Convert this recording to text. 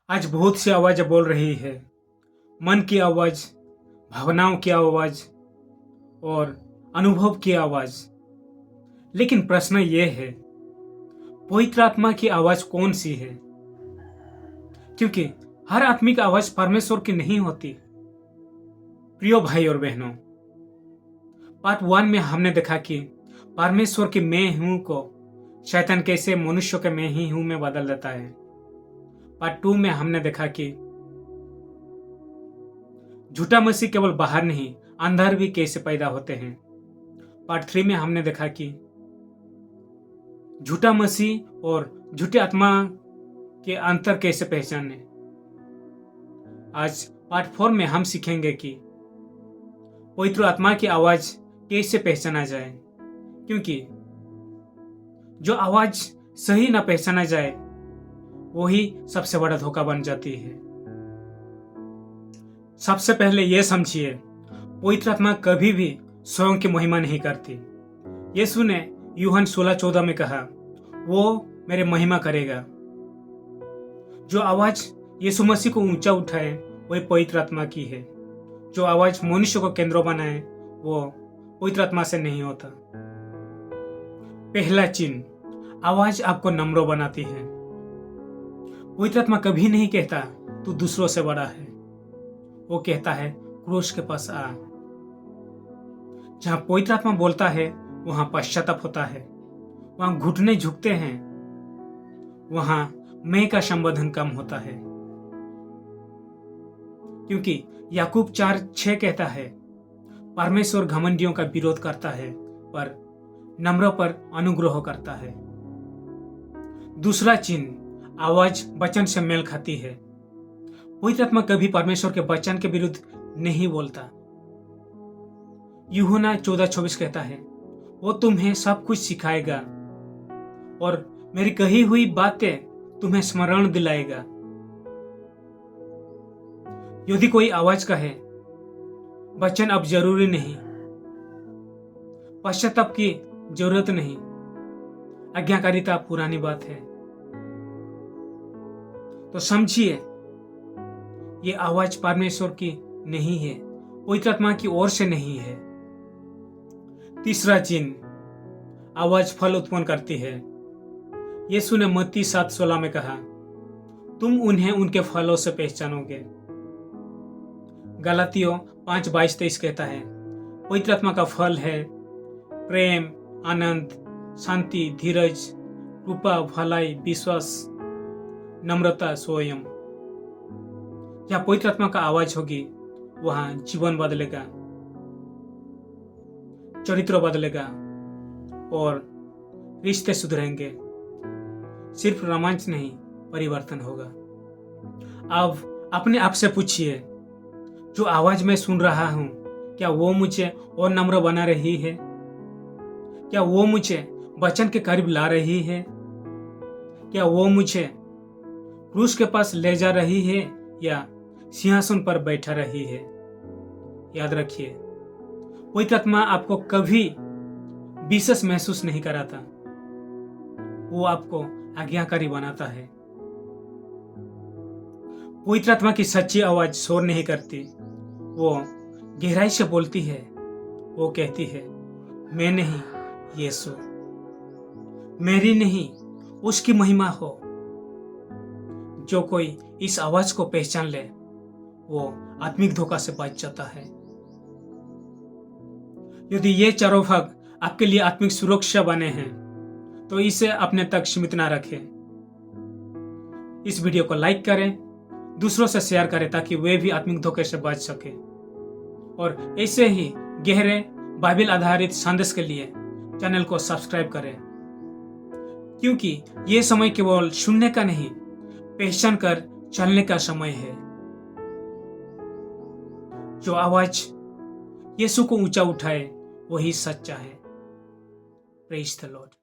आज बहुत सी आवाज़ें बोल रही है। मन की आवाज़, भावनाओं की आवाज़ और अनुभव की आवाज़। लेकिन प्रश्न ये है, पवित्र आत्मा की आवाज़ कौन सी है? क्योंकि हर आत्मिक आवाज़ परमेश्वर की नहीं होती। प्रियो भाई और बहनों, पार्ट 1 में हमने देखा कि परमेश्वर की मैं हूं को शैतान कैसे मनुष्य के मैं ही हूं में बदल देता है। पार्ट 2 में हमने देखा कि झूठा मसीह केवल बाहर नहीं, अंदर भी कैसे पैदा होते हैं। पार्ट 3 में हमने देखा कि झूठा मसीह और झूठी आत्मा के अंतर कैसे पहचाने। आज पार्ट 4 में हम सीखेंगे कि पवित्र आत्मा की आवाज कैसे पहचाना जाए, क्योंकि जो आवाज सही ना पहचाना जाए वही सबसे बड़ा धोखा बन जाती है। सबसे पहले यह समझिए, पवित्र आत्मा कभी भी स्वयं की महिमा नहीं करती। यीशु ने यूहन्ना 16:14 में कहा, वो मेरे महिमा करेगा। जो आवाज यीशु मसीह को ऊंचा उठाए वही पवित्र आत्मा की है। जो आवाज मनुष्य को केंद्र बनाए वो पवित्र आत्मा से नहीं होता। पहला चिन्ह, आवाज आपको नम्र बनाती है। पवित्र आत्मा कभी नहीं कहता तू दूसरों से बड़ा है। वो कहता है क्रूस के पास आ। जहां पवित्र आत्मा बोलता है वहां पश्चाताप होता है, वहां घुटने झुकते हैं, वहां मैं का संबोधन कम होता है। क्योंकि याकूब 4:6 कहता है, परमेश्वर घमंडियों का विरोध करता है पर नम्र पर अनुग्रह करता है। दूसरा चिन्ह, आवाज वचन से मेल खाती है। पवित्र आत्मा कभी परमेश्वर के वचन के विरुद्ध नहीं बोलता। यूहन्ना 14:24 कहता है, वो तुम्हें सब कुछ सिखाएगा और मेरी कही हुई बातें तुम्हें स्मरण दिलाएगा। यदि कोई आवाज कहे वचन अब जरूरी नहीं, पश्चाताप की जरूरत नहीं, आज्ञाकारिता पुरानी बात है, तो समझिए ये आवाज परमेश्वर की नहीं है, पवित्र आत्मा की ओर से नहीं है। तीसरा चिन्ह, आवाज फल उत्पन्न करती है। यीशु ने मत्ती 7:16 में कहा, तुम उन्हें उनके फलों से पहचानोगे। गलातियों 5:22-23 कहता है, पवित्र आत्मा का फल है प्रेम, आनंद, शांति, धीरज, कृपा, भलाई, विश्वास, नम्रता, संयम। जहां पवित्र आत्मा का आवाज होगी वहां जीवन बदलेगा, चरित्र बदलेगा और रिश्ते सुधरेंगे। सिर्फ रोमांच नहीं, परिवर्तन होगा। अब अपने आप से पूछिए, जो आवाज मैं सुन रहा हूं क्या वो मुझे और नम्र बना रही है? क्या वो मुझे वचन के करीब ला रही है? क्या वो मुझे क्रूस के पास ले जा रही है या सिंहासन पर बैठा रही है? याद रखिए, पवित्र आत्मा आपको कभी विशेष महसूस नहीं कराता, वो आपको आज्ञाकारी बनाता है। पवित्र आत्मा की सच्ची आवाज शोर नहीं करती, वो गहराई से बोलती है। वो कहती है, मैं नहीं, यीशु, मेरी नहीं, उसकी महिमा हो। जो कोई इस आवाज को पहचान ले वो आत्मिक धोखा से बच जाता है। यदि ये चारों भाग आपके लिए आत्मिक सुरक्षा बने हैं तो इसे अपने तक सीमित ना रखें। इस वीडियो को लाइक करें, दूसरों से शेयर करें ताकि वे भी आत्मिक धोखे से बच सके। और ऐसे ही गहरे बाइबल आधारित संदेश के लिए चैनल को सब्सक्राइब करें, क्योंकि ये समय केवल सुनने का नहीं, पहचान कर चलने का समय है। जो आवाज यीशु को ऊंचा उठाए वही सच्चा है। Praise the Lord.